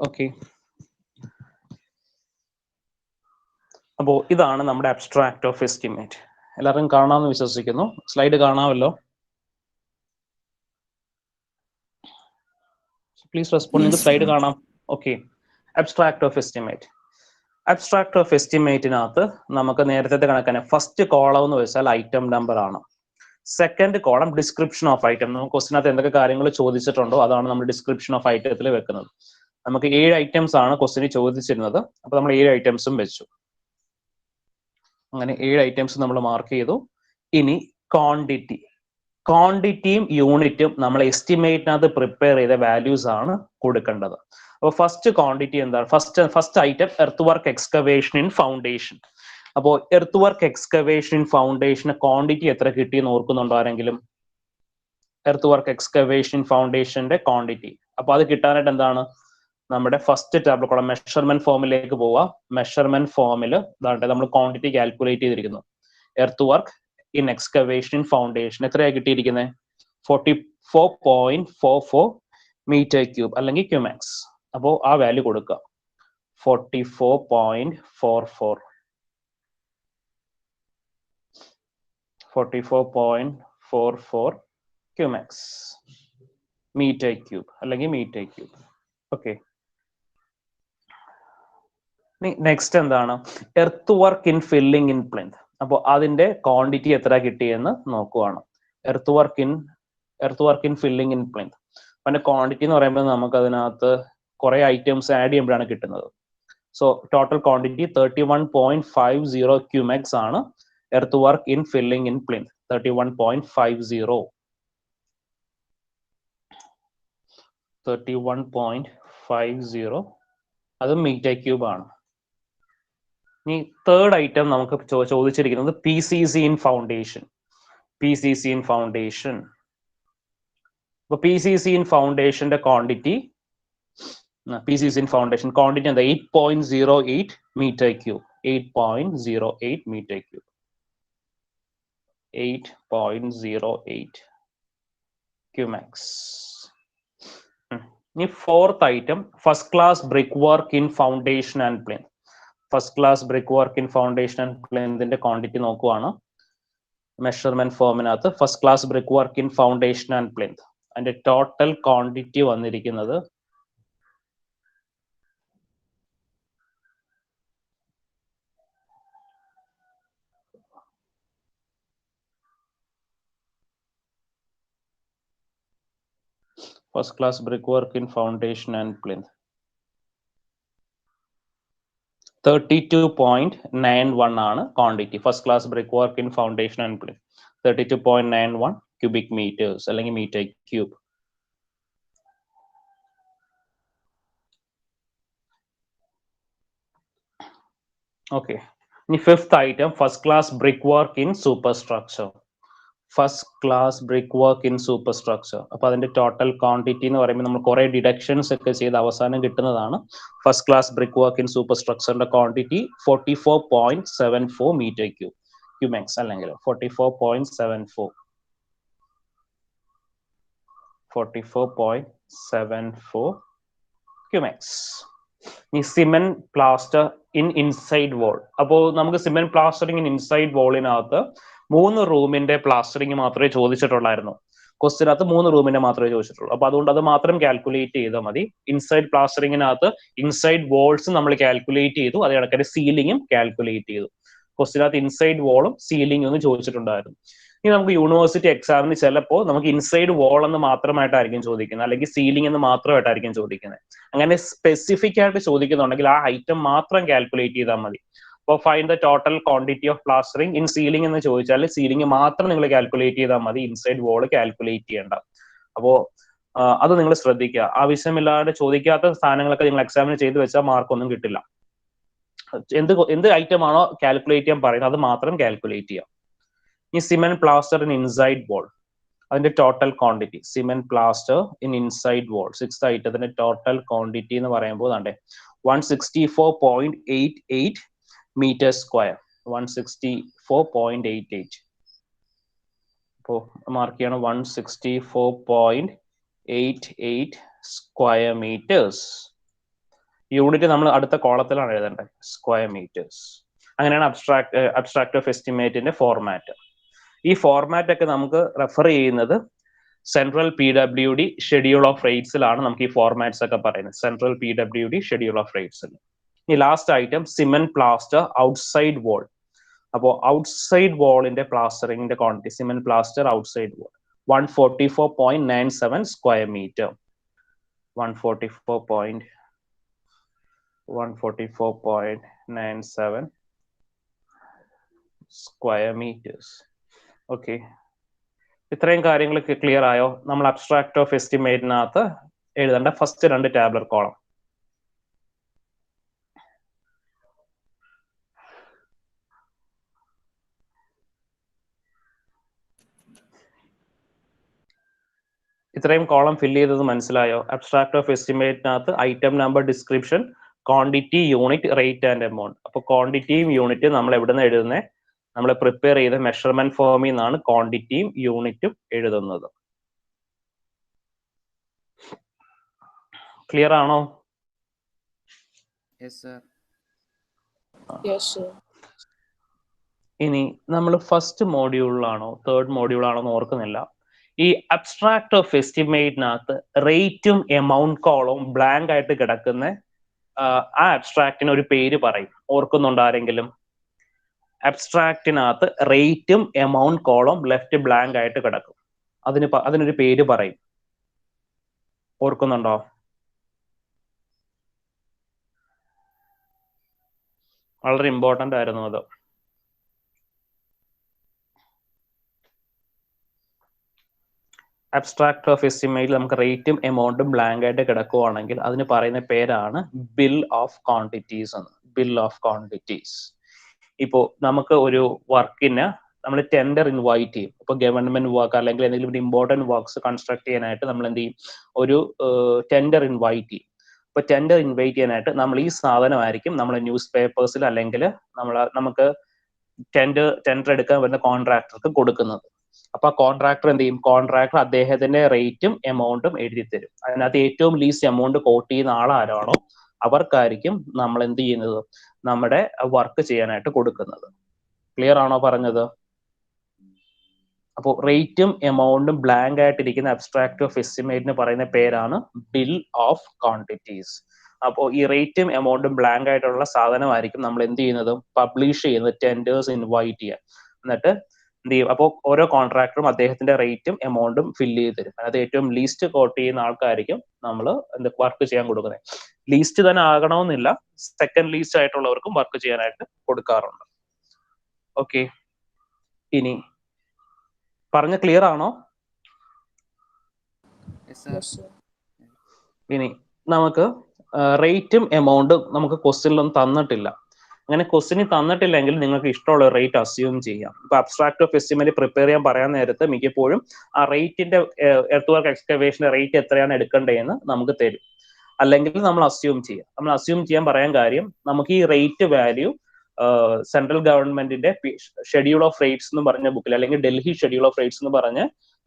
Okay, അപ്പോൾ ഇതാണ് നമ്മുടെ അബ്സ്ട്രാക്ട് ഓഫ് എസ്റ്റിമേറ്റ്. എല്ലാവരും കാണാമെന്ന് വിശ്വസിക്കുന്നു. സ്ലൈഡ് കാണാമല്ലോ? Please respond. നിങ്ങൾക്ക് സ്ലൈഡ് കാണാം? Okay. Abstract of estimate. Abstract of എസ്റ്റിമേറ്റിനകത്ത് നമുക്ക് നേരത്തെ കണക്കാണ് ഫസ്റ്റ് കോളം എന്ന് വെച്ചാൽ ഐറ്റം നമ്പർ ആണ്. Second column description of item. നമുക്ക് ക്വസ്റ്റിനകത്ത് എന്തൊക്കെ കാര്യങ്ങൾ ചോദിച്ചിട്ടുണ്ടോ അതാണ് നമ്മൾ ഡിസ്ക്രിപ്ഷൻ ഓഫ് ഐറ്റത്തിൽ വെക്കുന്നത്. നമുക്ക് 7 ഐറ്റംസ് ആണ് ക്വസ്റ്റിന് ചോദിച്ചിരുന്നത്. അപ്പൊ നമ്മൾ 7 ഐറ്റംസും വെച്ചു. അങ്ങനെ 7 ഐറ്റംസ് നമ്മൾ മാർക്ക് ചെയ്തു. ഇനി ക്വാണ്ടിറ്റി, ക്വാണ്ടിറ്റിയും യൂണിറ്റും നമ്മൾ എസ്റ്റിമേറ്റിനകത്ത് പ്രിപ്പയർ ചെയ്ത വാല്യൂസ് ആണ് കൊടുക്കേണ്ടത്. അപ്പോൾ ഫസ്റ്റ് ക്വാണ്ടിറ്റി എന്താണ്? First item earth work excavation in foundation. അപ്പോൾ എർത്ത് വർക്ക് എക്സ്കവേഷൻ ഇൻ ഫൗണ്ടേഷന് ക്വാണ്ടിറ്റി എത്ര കിട്ടിയെന്ന് ഓർക്കുന്നുണ്ടോ ആരെങ്കിലും? എർത്ത് വർക്ക് എക്സ്കവേഷൻ ഇൻ ഫൗണ്ടേഷന്റെ ക്വാണ്ടിറ്റി. അപ്പൊ അത് കിട്ടാനായിട്ട് എന്താണ്? നമ്മുടെ ഫസ്റ്റ് ടാബിൾ കോളം മെഷർമെന്റ് ഫോമിലേക്ക് പോവാം. മെഷർമെന്റ് ഫോമിൽ നമ്മൾ ക്വാണ്ടിറ്റി കാൽക്കുലേറ്റ് ചെയ്തിരിക്കുന്നു. Earth work in excavation in foundation എത്രയാണ് കിട്ടിയിരിക്കുന്നത്? 44.44 മീറ്റർ ക്യൂബ് അല്ലെങ്കിൽ ക്യൂമാക്സ്. അപ്പോൾ ആ വാല്യൂ കൊടുക്കുക, 44.44 44.44 ക്യൂമാക്സ് മീറ്റർ ക്യൂബ് അല്ലെങ്കിൽ മീറ്റർ ക്യൂബ്. ഓക്കെ, നെക്സ്റ്റ് എന്താണ്? Earth work in filling in plinth. അപ്പോൾ അതിന്റെ ക്വാണ്ടിറ്റി എത്ര കിട്ടിയെന്ന് നോക്കുവാണ്. Earth work in filling in plinth. അതിന്റെ ക്വാണ്ടിറ്റി എന്ന് പറയുമ്പോൾ നമുക്ക് അതിനകത്ത് കുറെ ഐറ്റംസ് ആഡ് ചെയ്യുമ്പോഴാണ് കിട്ടുന്നത്. സോ ടോട്ടൽ ക്വാണ്ടിറ്റി 31.50 ക്യൂമെക്സ് ആണ് earth work in filling in plinth. 31.50 അത് മീറ്റർ ക്യൂബ് ആണ്. ഇനി തേർഡ് ഐറ്റം നമുക്ക് ചോദിച്ചിരിക്കുന്നത് PCC in foundation. PCC in foundation. അപ്പൊ PCC ഇൻ ഫൗണ്ടേഷന്റെ ക്വാണ്ടിറ്റി എന്താ? 8.08 metre cube. 8.08 metre cube. 8.08 cumecs. ഇനി fourth item first class brick work in foundation and plinth. First class brick work in foundation and പ്ലിന്തിന്റെ quantity നോക്കുവാണ്. Measurement ഫോമിനകത്ത് first class brick work in foundation and plinth അതിന്റെ total quantity വന്നിരിക്കുന്നത് first class brick work in foundation and plinth 32.91 ആണ് quantity. First class brick work in foundation and plinth 32.91 cubic metres അല്ലെങ്കിൽ metre cube. Okay, ഇനി fifth item first class brick work in superstructure. First class brick work in superstructure. അപ്പൊ അതിന്റെ total quantity എന്ന് പറയുമ്പോൾ നമ്മൾ കുറെ deductions ഒക്കെ ചെയ്ത് അവസാനം കിട്ടുന്നതാണ്. First class brick work in super സ്ട്രക്ചറിന്റെ ക്വാണ്ടിറ്റി 44.74 മീറ്റർ ക്യൂബ് ക്യൂമെക്സ് അല്ലെങ്കിൽ 44.74 ക്യൂമെക്സ്. ഈ cement plaster in inside wall. അപ്പോൾ നമുക്ക് സിമെന്റ് പ്ലാസ്റ്ററിംഗ് ഇൻ ഇൻസൈഡ് വോളിനകത്ത് 3 റൂമിന്റെ പ്ലാസ്റ്ററിംഗ് മാത്രമേ ചോദിച്ചിട്ടുള്ളായിരുന്നു. ക്വസ്റ്റിനകത്ത് 3 റൂമിന്റെ മാത്രമേ ചോദിച്ചിട്ടുള്ളൂ. അപ്പൊ അതുകൊണ്ട് അത് മാത്രം കാൽക്കുലേറ്റ് ചെയ്താൽ മതി. ഇൻസൈഡ് പ്ലാസ്റ്ററിങ്ങിനകത്ത് ഇൻസൈഡ് വോൾസ് നമ്മൾ കാൽക്കുലേറ്റ് ചെയ്തു, അതേ കണക്കിന് സീലിംഗും കാൽക്കുലേറ്റ് ചെയ്തു. ക്വസ്റ്റിനകത്ത് ഇൻസൈഡ് വോളും സീലിംഗും ഒന്ന് ചോദിച്ചിട്ടുണ്ടായിരുന്നു. ഇനി നമുക്ക് യൂണിവേഴ്സിറ്റി എക്സാമിന് ചിലപ്പോൾ നമുക്ക് ഇൻസൈഡ് വോൾ എന്ന് മാത്രമായിട്ടായിരിക്കും ചോദിക്കുന്നത്, അല്ലെങ്കിൽ സീലിംഗ് എന്ന് മാത്രമായിട്ടായിരിക്കും ചോദിക്കുന്നത്. അങ്ങനെ സ്പെസിഫിക് ആയിട്ട് ചോദിക്കുന്നുണ്ടെങ്കിൽ ആ ഐറ്റം മാത്രം കാൽക്കുലേറ്റ് ചെയ്താൽ മതി. അപ്പോൾ find the total quantity of plastering in ceiling എന്ന് ചോദിച്ചാൽ സീലിംഗ് മാത്രം നിങ്ങൾ കാൽക്കുലേറ്റ് ചെയ്താൽ മതി, ഇൻസൈഡ് വോൾ കാൽക്കുലേറ്റ് ചെയ്യേണ്ട. അപ്പോൾ അത് നിങ്ങൾ ശ്രദ്ധിക്കുക. ആവശ്യമില്ലാതെ ചോദിക്കാത്ത സ്ഥാനങ്ങളൊക്കെ നിങ്ങൾ എക്സാമിന് ചെയ്ത് വെച്ചാൽ മാർക്കൊന്നും കിട്ടില്ല. എന്ത് ഐറ്റം ആണോ കാൽക്കുലേറ്റ് ചെയ്യാൻ പറയുന്നത് അത് മാത്രം കാൽക്കുലേറ്റ് ചെയ്യാം. ഈ cement plaster in inside wall അതിന്റെ total quantity cement plaster in inside wall 6th ഐറ്റത്തിന്റെ ടോട്ടൽ ക്വാണ്ടിറ്റി എന്ന് പറയുമ്പോൾ 164.88 മീറ്റർ സ്ക്വയർ. 164.88. അപ്പോൾ മാർക്ക് ചെയ്യണം 164.88 സ്ക്വയർ മീറ്റേഴ്സ്. യൂണിറ്റ് നമ്മൾ അടുത്ത കോളത്തിലാണ് എഴുതേണ്ടത്, സ്ക്വയർ മീറ്റേഴ്സ്. അങ്ങനെയാണ് അബ്സ്ട്രാക്ട് ഓഫ് എസ്റ്റിമേറ്റിന്റെ ഫോർമാറ്റ്. ഈ ഫോർമാറ്റ് ഒക്കെ നമുക്ക് റെഫർ ചെയ്യുന്നത് സെൻട്രൽ PWD ഷെഡ്യൂൾ ഓഫ് റേറ്റ്സിലാണ് നമുക്ക് ഈ ഫോർമാറ്റ്സ് ഒക്കെ പറയുന്നത്. സെൻട്രൽ PWD ഷെഡ്യൂൾ ഓഫ് റേറ്റ്സിൽ. ഈ last item cement plaster outside wall. അപ്പോൾ ഔട്ട്സൈഡ് വാളിന്റെ പ്ലാസ്റ്ററിംഗിന്റെ quantity, cement plaster outside wall 144.97 square metre. 144.97 square metres. Okay, ഇത്രയും കാര്യങ്ങളൊക്കെ ക്ലിയർ ആയോ? നമ്മൾ അബ്സ്ട്രാക്ട് ഓഫ് എസ്റ്റിമേറ്റിനകത്ത് എഴുതേണ്ട ഫസ്റ്റ് 2 ടാബുലർ കോളം. ഇത്രയും കോളം ഫില്ല് ചെയ്തത് മനസ്സിലായോ? അബ്സ്ട്രാക്ട് ഓഫ് എസ്റ്റിമേറ്റിനകത്ത് item number, description, quantity, unit, rate and amount. അപ്പൊ ക്വാണ്ടിറ്റിയും യൂണിറ്റ് നമ്മൾ എവിടെ നിന്ന് എഴുതുന്നത്? നമ്മൾ പ്രിപ്പയർ ചെയ്ത മെഷർമെന്റ് ഫോമിൽ നിന്നാണ് ക്വാണ്ടിറ്റിയും യൂണിറ്റും എഴുതുന്നത്. ക്ലിയർ ആണോ? ഇനി നമ്മൾ ഫസ്റ്റ് മോഡ്യൂളിലാണോ തേർഡ് മോഡ്യൂളാണോ എന്ന് ഓർക്കുന്നില്ല. ഈ അബ്സ്ട്രാക്ട് ഓഫ് എസ്റ്റിമേറ്റിനകത്ത് റേറ്റും എമൗണ്ട് കോളവും ബ്ലാങ്ക് ആയിട്ട് കിടക്കുന്ന ആ അബ്സ്ട്രാക്റ്റിന് ഒരു പേര് പറയും. ഓർക്കുന്നുണ്ടോ ആരെങ്കിലും? അബ്സ്ട്രാക്റ്റിനകത്ത് റേറ്റും എമൗണ്ട് കോളം ലെഫ്റ്റ് ബ്ലാങ്ക് ആയിട്ട് കിടക്കും. അതിനൊരു പേര് പറയും. ഓർക്കുന്നുണ്ടോ? വളരെ ഇമ്പോർട്ടന്റ് ആയിരുന്നു അത്. അബ്സ്ട്രാക്ട് ഓഫ് എസ്റ്റിമേറ്റിൽ നമുക്ക് റേറ്റും എമൗണ്ടും ബ്ലാങ്ക് ആയിട്ട് കിടക്കുവാണെങ്കിൽ അതിന് പറയുന്ന പേരാണ് ബിൽ ഓഫ് ക്വാണ്ടിറ്റീസ് എന്ന്. Bill of quantities. ഇപ്പോൾ നമുക്ക് ഒരു വർക്കിന് നമ്മൾ ടെൻഡർ ഇൻവൈറ്റ് ചെയ്യും. ഇപ്പോൾ ഗവൺമെന്റ് വർക്ക് അല്ലെങ്കിൽ എന്തെങ്കിലും ഇമ്പോർട്ടൻറ്റ് വർക്ക്സ് കൺസ്ട്രക്ട് ചെയ്യാനായിട്ട് നമ്മൾ എന്ത് ചെയ്യും? ഒരു ടെൻഡർ ഇൻവൈറ്റ് ചെയ്യും. ഇപ്പൊ ടെൻഡർ ഇൻവൈറ്റ് ചെയ്യാനായിട്ട് നമ്മൾ ഈ സാധനമായിരിക്കും നമ്മൾ ന്യൂസ് പേപ്പേഴ്സിൽ അല്ലെങ്കിൽ നമുക്ക് ടെൻഡർ എടുക്കാൻ വരുന്ന കോൺട്രാക്ടർക്ക് കൊടുക്കുന്നത്. അപ്പൊ ആ കോൺട്രാക്ടർ എന്ത് ചെയ്യും? കോൺട്രാക്ടർ അദ്ദേഹത്തിന്റെ റേറ്റും എമൗണ്ടും എഴുതി തരും. അതിനകത്ത് ഏറ്റവും ലീസ്റ്റ് എമൗണ്ട് കോട്ട് ചെയ്യുന്ന ആളാരാണോ അവർക്കായിരിക്കും നമ്മൾ എന്ത് ചെയ്യുന്നത്? നമ്മുടെ വർക്ക് ചെയ്യാനായിട്ട് കൊടുക്കുന്നത്. ക്ലിയർ ആണോ പറഞ്ഞത്? അപ്പോൾ റേറ്റും എമൗണ്ടും ബ്ലാങ്ക് ആയിട്ടിരിക്കുന്ന അബ്സ്ട്രാക്ട് ഓഫ് എസ്റ്റിമേറ്റിന് പറയുന്ന പേരാണ് ബിൽ ഓഫ് ക്വാണ്ടിറ്റീസ്. അപ്പോൾ ഈ റേറ്റും എമൗണ്ടും ബ്ലാങ്ക് ആയിട്ടുള്ള സാധനമായിരിക്കും നമ്മൾ എന്ത് ചെയ്യുന്നത്? പബ്ലിഷ് ചെയ്യുന്നത്, ടെൻഡേഴ്സ് ഇൻവൈറ്റ് ചെയ്യാൻ. എന്നിട്ട് എന്ത് ചെയ്യും? അപ്പോൾ ഓരോ കോൺട്രാക്ടറും അദ്ദേഹത്തിന്റെ റേറ്റും എമൗണ്ടും ഫില്ല് ചെയ്ത് തരും. അതായത് ഏറ്റവും ലീസ്റ്റ് കോട്ട് ചെയ്യുന്ന ആൾക്കായിരിക്കും നമ്മൾ വർക്ക് ചെയ്യാൻ കൊടുക്കുന്നത്. ലീസ്റ്റ് തന്നെ ആകണമെന്നില്ല, സെക്കൻഡ് ലീസ്റ്റ് ആയിട്ടുള്ളവർക്കും വർക്ക് ചെയ്യാനായിട്ട് കൊടുക്കാറുണ്ട്. ഓക്കെ, ഇനി പറഞ്ഞ ക്ലിയർ ആണോ? ഇനി നമുക്ക് റേറ്റും എമൗണ്ടും നമുക്ക് ക്വസ്റ്റ്യനിലൊന്നും തന്നിട്ടില്ല. അങ്ങനെ ക്വസ്റ്റ്യനിൽ തന്നിട്ടില്ലെങ്കിൽ നിങ്ങൾക്ക് ഇഷ്ടമുള്ള റേറ്റ് അസ്യൂം ചെയ്യാം. ഇപ്പൊ അബ്സ്ട്രാക്ട് ഓഫ് എസ്റ്റിമേറ്റ് പ്രിപ്പയർ ചെയ്യാൻ പറയാൻ നേരത്ത് മിക്കപ്പോഴും ആ റേറ്റിന്റെ എർത്ത് വർക്ക് എക്സ്കവേഷന്റെ റേറ്റ് എത്രയാണ് എടുക്കേണ്ടതെന്ന് നമുക്ക് തരും. അല്ലെങ്കിൽ നമ്മൾ അസ്യൂം ചെയ്യാം. നമ്മൾ അസ്യൂം ചെയ്യാൻ പറയാൻ കാര്യം, നമുക്ക് ഈ റേറ്റ് വാല്യൂ സെൻട്രൽ ഗവൺമെന്റിന്റെ ഷെഡ്യൂൾ ഓഫ് റേറ്റ്സ് എന്ന് പറഞ്ഞ ബുക്കിൽ, അല്ലെങ്കിൽ ഡൽഹി ഷെഡ്യൂൾ ഓഫ് റേറ്റ്സ് എന്ന് പറഞ്ഞ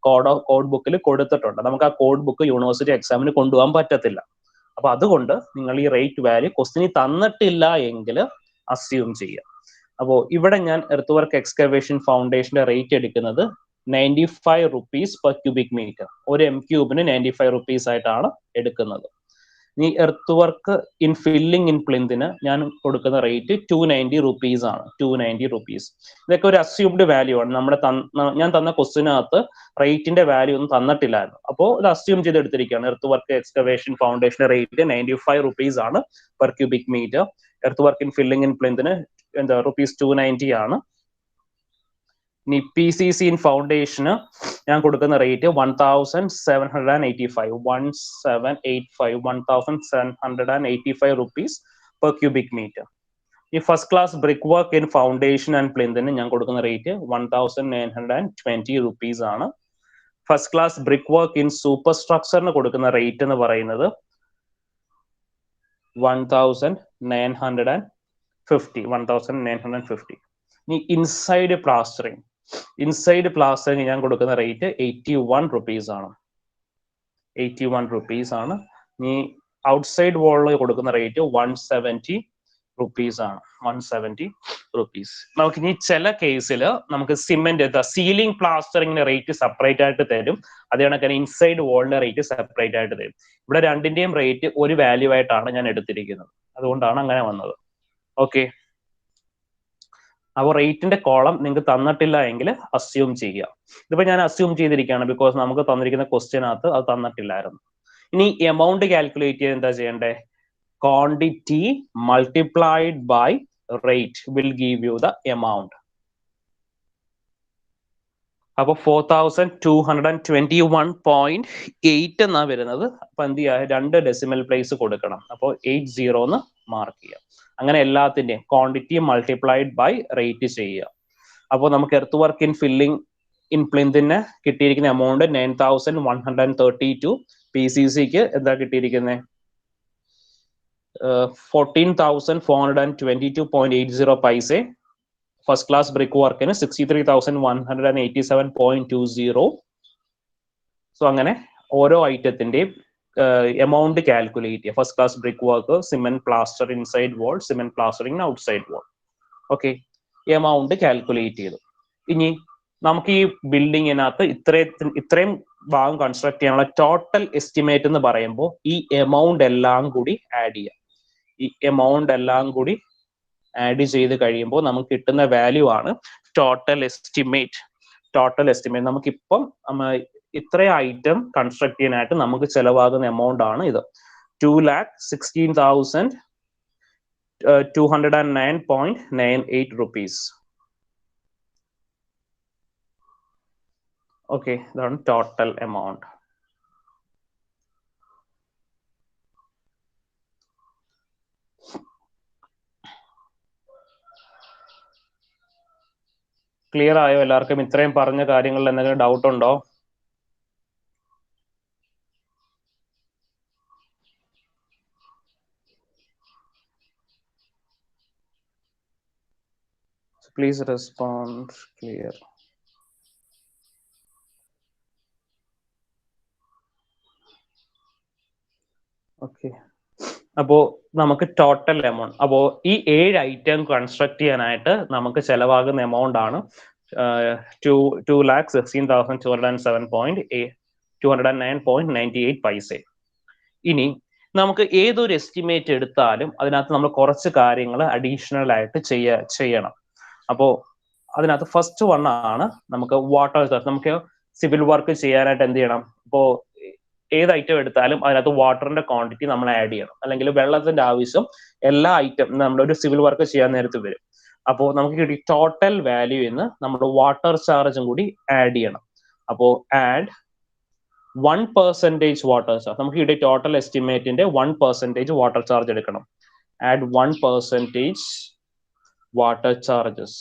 കോഡ് ബുക്കിൽ കൊടുത്തിട്ടുണ്ട്. നമുക്ക് ആ കോഡ് ബുക്ക് യൂണിവേഴ്സിറ്റി എക്സാമിന് കൊണ്ടുപോകാൻ പറ്റത്തില്ല. അപ്പൊ അതുകൊണ്ട് നിങ്ങൾ ഈ റേറ്റ് വാല്യൂ ക്വസ്റ്റ്യനിൽ തന്നിട്ടില്ല എങ്കിൽ അസ്യൂം ചെയ്യാം. അപ്പോൾ ഇവിടെ ഞാൻ എർത്ത് വർക്ക് എക്സ്കവേഷൻ ഫൗണ്ടേഷന്റെ റേറ്റ് എടുക്കുന്നത് 95 rupees per cubic meter. ഒരു M3 95 rupees ആയിട്ടാണ് എടുക്കുന്നത്. ഈ earth work in filling in പ്ലിന്തിന് ഞാൻ കൊടുക്കുന്ന റേറ്റ് 290 rupees ആണ്. 290 rupees. ഇതൊക്കെ ഒരു അസ്യൂംഡ് വാല്യൂ ആണ്. ഞാൻ തന്ന ക്വസ്റ്റിനകത്ത് റേറ്റിന്റെ വാല്യൂ ഒന്നും തന്നിട്ടില്ലായിരുന്നു. അപ്പോൾ ഇത് അസ്യൂം ചെയ്ത് എടുത്തിരിക്കുകയാണ്. Earth work excavation foundation rate 95 rupees ആണ് per cubic metre. Earth work in filling in പ്ലിന്തിന് ₹290 ആണ്. ഇനി PCC ഇൻ ഫൗണ്ടേഷന് ഞാൻ കൊടുക്കുന്ന rate 1785 rupees per cubic meter. ഈ first class brick work in foundation and പ്ലിന്തിന് ഞാൻ കൊടുക്കുന്ന റേറ്റ് 1920 rupees ആണ്. First class brick work in super സ്ട്രക്ചറിന് കൊടുക്കുന്ന റേറ്റ് എന്ന് പറയുന്നത് 1950. ഇനി ഇൻസൈഡ് പ്ലാസ്റ്ററിങ് ഞാൻ കൊടുക്കുന്ന റേറ്റ് 81 rupees ആണ്. 81 rupees ആണ്. ഇനി ഔട്ട്സൈഡ് വാളിൽ കൊടുക്കുന്ന റേറ്റ് 170 rupees ആണ്. 170 rupees. നമുക്ക് ഇനി ചില കേസിൽ നമുക്ക് സിമെന്റ് സീലിംഗ് പ്ലാസ്റ്ററിങ്ങിന്റെ റേറ്റ് സെപ്പറേറ്റ് ആയിട്ട് തരും. അതേ കണക്കിന് ഇൻസൈഡ് വാളിന്റെ റേറ്റ് സെപ്പറേറ്റ് ആയിട്ട് തരും. ഇവിടെ രണ്ടിന്റെയും റേറ്റ് ഒരു വാല്യൂ ആയിട്ടാണ് ഞാൻ എടുത്തിരിക്കുന്നത്. അതുകൊണ്ടാണ് അങ്ങനെ വന്നത്. ഓക്കെ, അപ്പോൾ റേറ്റിന്റെ കോളം നിങ്ങൾക്ക് തന്നിട്ടില്ല എങ്കിൽ അസ്യൂം ചെയ്യുക. ഇതിപ്പോ ഞാൻ അസ്യൂം ചെയ്തിരിക്കുകയാണ്, ബിക്കോസ് നമുക്ക് തന്നിരിക്കുന്ന ക്വസ്റ്റ്യനകത്ത് അത് തന്നിട്ടില്ലായിരുന്നു. ഇനി എമൗണ്ട് കാൽക്കുലേറ്റ് ചെയ്ത് എന്താ ചെയ്യേണ്ടേ? Quantity multiplied by rate will give you the amount. അപ്പൊ 4221.8 എന്നാ വരുന്നത്. അപ്പൊ എന്ത് ചെയ്യുക? 2 ഡെസിമൽ പ്ലേസ് കൊടുക്കണം. അപ്പോൾ 80 എന്ന് മാർക്ക് ചെയ്യുക. അങ്ങനെ എല്ലാത്തിന്റെയും ക്വാണ്ടിറ്റി മൾട്ടിപ്ലൈഡ് ബൈ റേറ്റ് ചെയ്യുക. അപ്പോൾ നമുക്ക് earth work in filling in പ്ലിന്തിന് കിട്ടിയിരിക്കുന്ന എമൗണ്ട് 9132. PCCക്ക് എന്താ കിട്ടിയിരിക്കുന്നത്? 14,422.80 പൈസ. ഫസ്റ്റ് ക്ലാസ് ബ്രിക്ക് വർക്കിന് 63,187.20. സോ അങ്ങനെ ഓരോ ഐറ്റത്തിന്റെയും എമൗണ്ട് കാൽക്കുലേറ്റ് ചെയ്യുക. First class brick work, cement plaster inside wall, cement plastering outside wall. Okay, amount calculate ചെയ്തു. ഇനി നമുക്ക് ഈ ബിൽഡിങ്ങിനകത്ത് ഇത്രയും ഭാഗം കൺസ്ട്രക്ട് ചെയ്യാനുള്ള ടോട്ടൽ എസ്റ്റിമേറ്റ് എന്ന് പറയുമ്പോൾ ഈ എമൗണ്ട് എല്ലാം കൂടി ആഡ് ചെയ്യാം. ഈ എമൗണ്ട് എല്ലാം കൂടി ആഡ് ചെയ്ത് കഴിയുമ്പോൾ നമുക്ക് കിട്ടുന്ന വാല്യൂ ആണ് ടോട്ടൽ എസ്റ്റിമേറ്റ്. ടോട്ടൽ എസ്റ്റിമേറ്റ് നമുക്കിപ്പം ഇത്ര ഐറ്റം കൺസ്ട്രക്ട് ചെയ്യാനായിട്ട് നമുക്ക് ചെലവാകുന്ന എമൗണ്ട് ആണ് ഇത്. 2,16,209.98 rupees. ഓക്കെ, ഇതാണ് ടോട്ടൽ എമൗണ്ട്. ക്ലിയർ ആയോ എല്ലാവർക്കും? ഇത്രയും പറഞ്ഞ കാര്യങ്ങളിൽ എന്തെങ്കിലും ഡൗട്ട് ഉണ്ടോ? Please respond clear. ഓക്കെ, അപ്പോ നമുക്ക് ടോട്ടൽ എമൗണ്ട്, അപ്പോ ഈ 7 ഐറ്റം കൺസ്ട്രക്ട് ചെയ്യാനായിട്ട് നമുക്ക് ചെലവാകുന്ന എമൗണ്ട് ആണ് 2,16,209.98 പൈസ. ഇനി നമുക്ക് ഏതൊരു എസ്റ്റിമേറ്റ് എടുത്താലും അതിനകത്ത് നമ്മൾ കുറച്ച് കാര്യങ്ങൾ അഡീഷണൽ ആയിട്ട് ചെയ്യണം. അപ്പോൾ അതിനകത്ത് ഫസ്റ്റ് വൺ ആണ് നമുക്ക് വാട്ടർ ചാർജ്. നമുക്ക് സിവിൽ വർക്ക് ചെയ്യാനായിട്ട് എന്ത് ചെയ്യണം? ഇപ്പോൾ ഏത് ഐറ്റം എടുത്താലും അതിനകത്ത് വാട്ടറിന്റെ ക്വാണ്ടിറ്റി നമ്മൾ ആഡ് ചെയ്യണം, അല്ലെങ്കിൽ വെള്ളത്തിന്റെ ആവശ്യം എല്ലാ ഐറ്റം നമ്മളൊരു സിവിൽ വർക്ക് ചെയ്യാൻ നേരത്ത് വരും. അപ്പോൾ നമുക്ക് കിട്ടി ടോട്ടൽ വാല്യൂ എന്ന് നമ്മൾ വാട്ടർ ചാർജും കൂടി ആഡ് ചെയ്യണം. അപ്പോൾ ആഡ് 1% വാട്ടർ ചാർജ്. നമുക്ക് ഇവിടെ ടോട്ടൽ എസ്റ്റിമേറ്റിന്റെ 1% വാട്ടർ ചാർജ് എടുക്കണം. Add 1% water charges.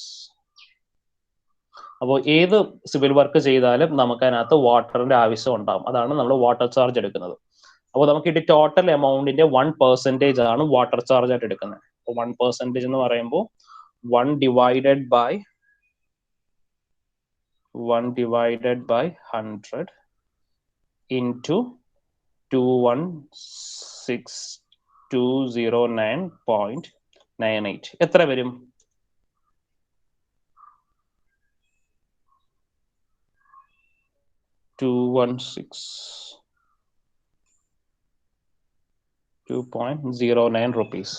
അപ്പോൾ ഏത് സിവിൽ വർക്ക് ചെയ്താലും നമുക്ക് അതിനകത്ത് വാട്ടറിന്റെ ആവശ്യം ഉണ്ടാകും. അതാണ് നമ്മൾ വാട്ടർ ചാർജ് എടുക്കുന്നത്. അപ്പോൾ നമുക്ക് ഇത് ടോട്ടൽ എമൗണ്ടിന്റെ 1% ആണ് വാട്ടർ ചാർജ് ആയിട്ട് എടുക്കുന്നത്. അപ്പോൾ 1% എന്ന് പറയുമ്പോൾ 1 divided by 100 into 216,209.98 എത്ര വരും? 209 rupees.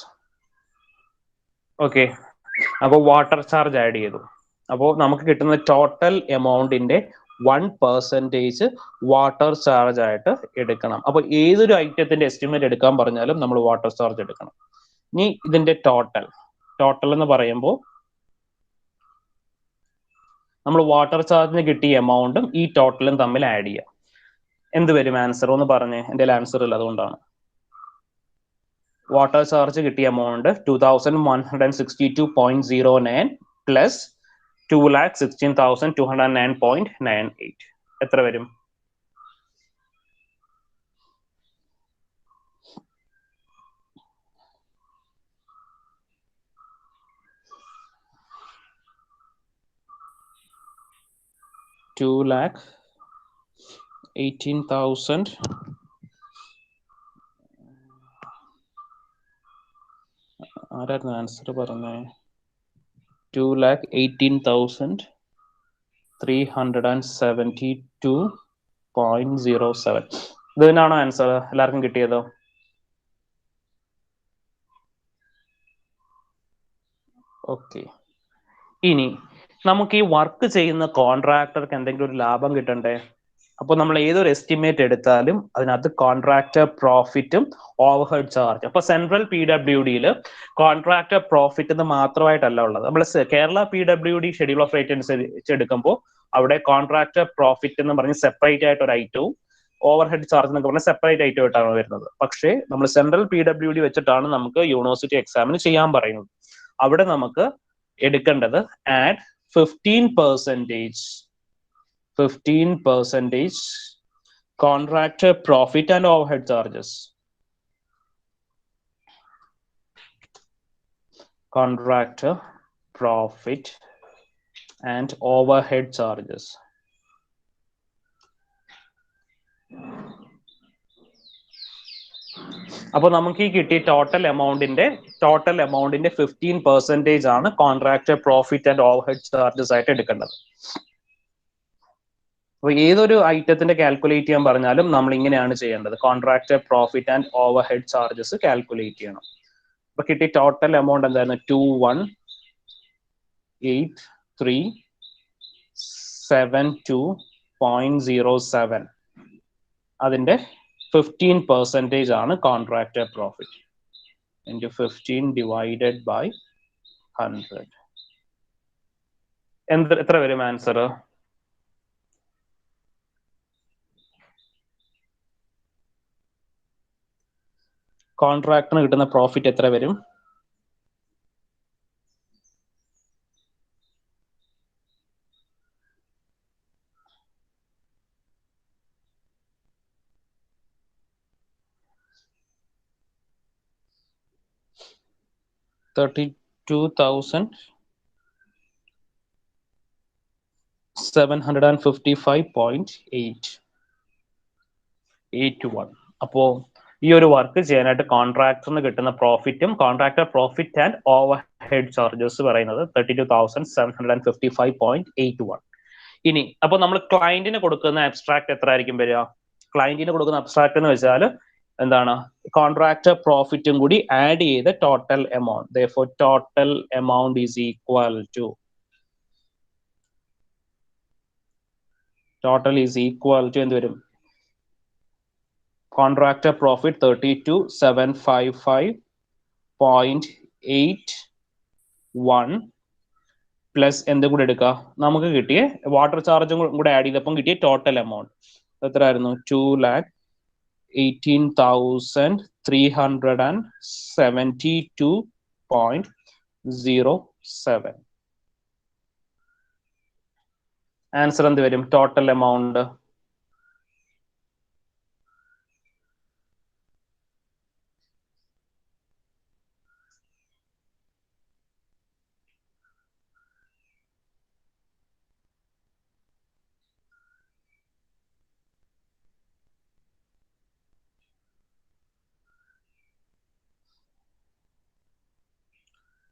ഓക്കെ, അപ്പോൾ വാട്ടർ ചാർജ് ആഡ് ചെയ്തു. അപ്പോൾ നമുക്ക് കിട്ടുന്ന ടോട്ടൽ എമൗണ്ടിന്റെ 1% വാട്ടർ ചാർജ് ആയിട്ട് എടുക്കണം. അപ്പോൾ ഏതൊരു ഐറ്റത്തിന്റെ എസ്റ്റിമേറ്റ് എടുക്കാൻ പറഞ്ഞാലും നമ്മൾ വാട്ടർ ചാർജ് എടുക്കണം. ഇനി ഇതിന്റെ ടോട്ടൽ എന്ന് പറയുമ്പോൾ നമ്മൾ വാട്ടർ ചാർജിന് കിട്ടിയ എമൗണ്ടും ഈ ടോട്ടലും തമ്മിൽ ആഡ് ചെയ്യാം. എന്ത് വരും ആൻസർ ഒന്ന് പറഞ്ഞേ? എൻ്റെ ആൻസർ ഇല്ല, അതുകൊണ്ടാണ്. വാട്ടർ ചാർജ് കിട്ടിയ എമൗണ്ട് 2,162.09 പ്ലസ് 2,16,209.98 എത്ര വരും? $2,18,000 ആരായിരുന്നു ആൻസർ പറഞ്ഞേ? 2,18,372.07. ഇത് തന്നെയാണോ ആൻസർ? എല്ലാവർക്കും കിട്ടിയതോ? ഓക്കെ. ഇനി നമുക്ക് ഈ വർക്ക് ചെയ്യുന്ന കോൺട്രാക്ടർക്ക് എന്തെങ്കിലും ഒരു ലാഭം കിട്ടണ്ടേ? അപ്പോൾ നമ്മൾ ഏതൊരു എസ്റ്റിമേറ്റ് എടുത്താലും അതിനകത്ത് കോൺട്രാക്ടർ പ്രോഫിറ്റും ഓവർഹെഡ് ചാർജ്. അപ്പൊ സെൻട്രൽ PWDയിൽ കോൺട്രാക്ടർ പ്രോഫിറ്റ് എന്ന് മാത്രമായിട്ടല്ല ഉള്ളത്. നമ്മൾ Kerala PWD schedule of rate അനുസരിച്ച് എടുക്കുമ്പോൾ അവിടെ കോൺട്രാക്ടർ പ്രോഫിറ്റ് എന്ന് പറഞ്ഞ് സെപ്പറേറ്റ് ആയിട്ട് ഒരു ഐറ്റവും ഓവർഹെഡ് ചാർജ് എന്നൊക്കെ പറഞ്ഞാൽ സെപ്പറേറ്റ് ഐറ്റം ആയിട്ടാണ് വരുന്നത്. പക്ഷേ നമ്മൾ സെൻട്രൽ PWD വെച്ചിട്ടാണ് നമുക്ക് യൂണിവേഴ്സിറ്റി എക്സാമിന് ചെയ്യാൻ പറയുന്നത്. അവിടെ നമുക്ക് എടുക്കേണ്ടത് add 15% contractor profit and overhead charges. Contractor profit and overhead charges. അപ്പോൾ നമുക്ക് ഈ കിട്ടിയ ടോട്ടൽ എമൗണ്ടിന്റെ 15% ആണ് contractor profit and overhead charges ആയിട്ട് എടുക്കേണ്ടത്. അപ്പോൾ ഏതൊരു ഐറ്റത്തിന്റെ കാൽക്കുലേറ്റ് ചെയ്യാൻ പറഞ്ഞാലും നമ്മൾ ഇങ്ങനെയാണ് ചെയ്യേണ്ടത്. Contractor profit and overhead charges calculate ചെയ്യണം. അപ്പൊ കിട്ടിയ ടോട്ടൽ എമൗണ്ട് എന്തായിരുന്നു? 21,8,372.07. അതിന്റെ 15% ആണ് contractor profit into 15 divided by 100. എത്ര വരും ആൻസർ? കോൺട്രാക്ടറിന് കിട്ടുന്ന പ്രോഫിറ്റ് എത്ര വരും? $32,755.81. അപ്പോ ഈ ഒരു വർക്ക് ചെയ്യാനായിട്ട് കോൺട്രാക്ടറിന് കിട്ടുന്ന പ്രോഫിറ്റും contractor profit and overhead charges പറയുന്നത് 32,755.81. ഇനി അപ്പൊ നമ്മൾ ക്ലയന്റിന് കൊടുക്കുന്ന അബ്സ്ട്രാക്ട് എത്ര ആയിരിക്കും വരിക? ക്ലയന്റിന് കൊടുക്കുന്ന അബ്സ്ട്രാക്ട് എന്ന് വെച്ചാൽ എന്താണ്? കോൺട്രാക്ടർ പ്രോഫിറ്റും കൂടി ആഡ് ചെയ്ത total amount. Therefore total amount is equal to എന്ത് വരും? കോൺട്രാക്ടർ പ്രോഫിറ്റ് 32,755.81 പ്ലസ് എന്തും കൂടെ എടുക്കുക, നമുക്ക് കിട്ടിയ വാട്ടർ ചാർജും കൂടെ ആഡ് ചെയ്തപ്പം കിട്ടിയ ടോട്ടൽ എമൗണ്ട് എത്ര ആയിരുന്നു? 2,18,372.07. ആൻസർ എന്ത് വരും? Total amount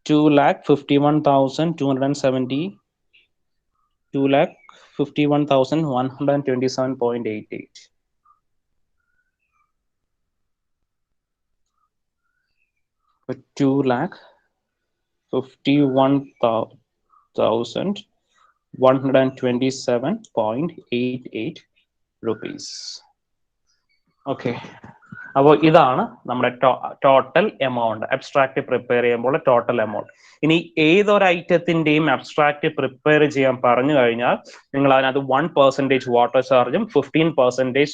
$2,51,127.88. 2,51,127.88 rupees. ഓക്കെ. അപ്പോൾ ഇതാണ് നമ്മുടെ ടോട്ടൽ എമൗണ്ട് അബ്സ്ട്രാക്ട് പ്രിപ്പയർ ചെയ്യുമ്പോൾ ടോട്ടൽ എമൗണ്ട്. ഇനി ഏതൊരു ഐറ്റത്തിന്റെയും അബ്സ്ട്രാക്ട് പ്രിപ്പയർ ചെയ്യാൻ പറഞ്ഞു കഴിഞ്ഞാൽ നിങ്ങൾ അതിനകത്ത് 1% വാട്ടർ ചാർജും 15%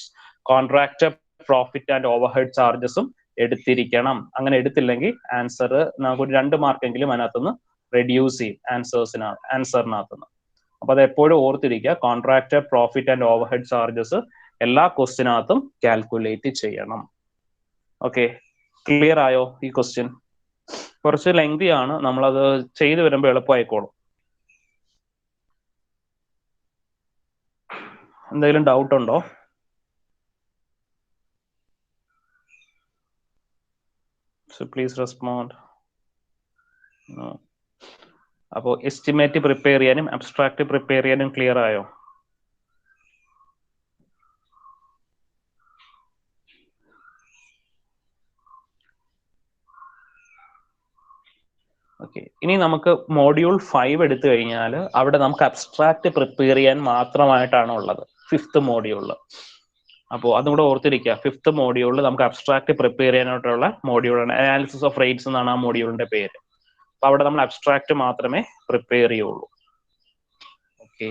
കോൺട്രാക്ടർ പ്രോഫിറ്റ് ആൻഡ് ഓവർഹെഡ് ചാർജസും എടുത്തിരിക്കണം. അങ്ങനെ എടുത്തില്ലെങ്കിൽ ആൻസർ നമുക്കൊരു 2 മാർക്കെങ്കിലും അതിനകത്തുനിന്ന് റെഡ്യൂസ് ചെയ്യും ആൻസറിനകത്തുനിന്ന്. അപ്പൊ അത് എപ്പോഴും ഓർത്തിരിക്കുക. Contractor profit and overhead charges എല്ലാ ക്വസ്റ്റിനകത്തും കാൽക്കുലേറ്റ് ചെയ്യണം. ഓക്കെ, ക്ലിയർ ആയോ ഈ ക്വസ്റ്റ്യൻ? കുറച്ച് ലെങ്തി ആണ്, നമ്മളത് ചെയ്തു വരുമ്പോൾ എളുപ്പമായിക്കോളും. എന്തെങ്കിലും ഡൗട്ട് ഉണ്ടോ? So please respond. അപ്പോൾ എസ്റ്റിമേറ്റ് പ്രിപ്പയർ ചെയ്യാനും അബ്സ്ട്രാക്ട് പ്രിപ്പയർ ചെയ്യാനും ക്ലിയർ ആയോ? ഓക്കെ, ഇനി നമുക്ക് മോഡ്യൂൾ 5 എടുത്തു കഴിഞ്ഞാൽ അവിടെ നമുക്ക് അബ്സ്ട്രാക്ട് പ്രിപ്പയർ ചെയ്യാൻ മാത്രമായിട്ടാണ് ഉള്ളത് 5th മോഡ്യൂളിൽ. അപ്പോൾ അതും കൂടെ ഓർത്തിരിക്കുക, 5th മോഡ്യൂളിൽ നമുക്ക് അബ്സ്ട്രാക്ട് പ്രിപ്പയർ ചെയ്യാനായിട്ടുള്ള മോഡ്യൂളാണ്. അനാലിസിസ് ഓഫ് റേറ്റ്സ് എന്നാണ് ആ മോഡ്യൂളിന്റെ പേര്. അപ്പൊ അവിടെ നമ്മൾ അബ്സ്ട്രാക്ട് മാത്രമേ പ്രിപ്പയർ ചെയ്യുള്ളൂ. ഓക്കെ.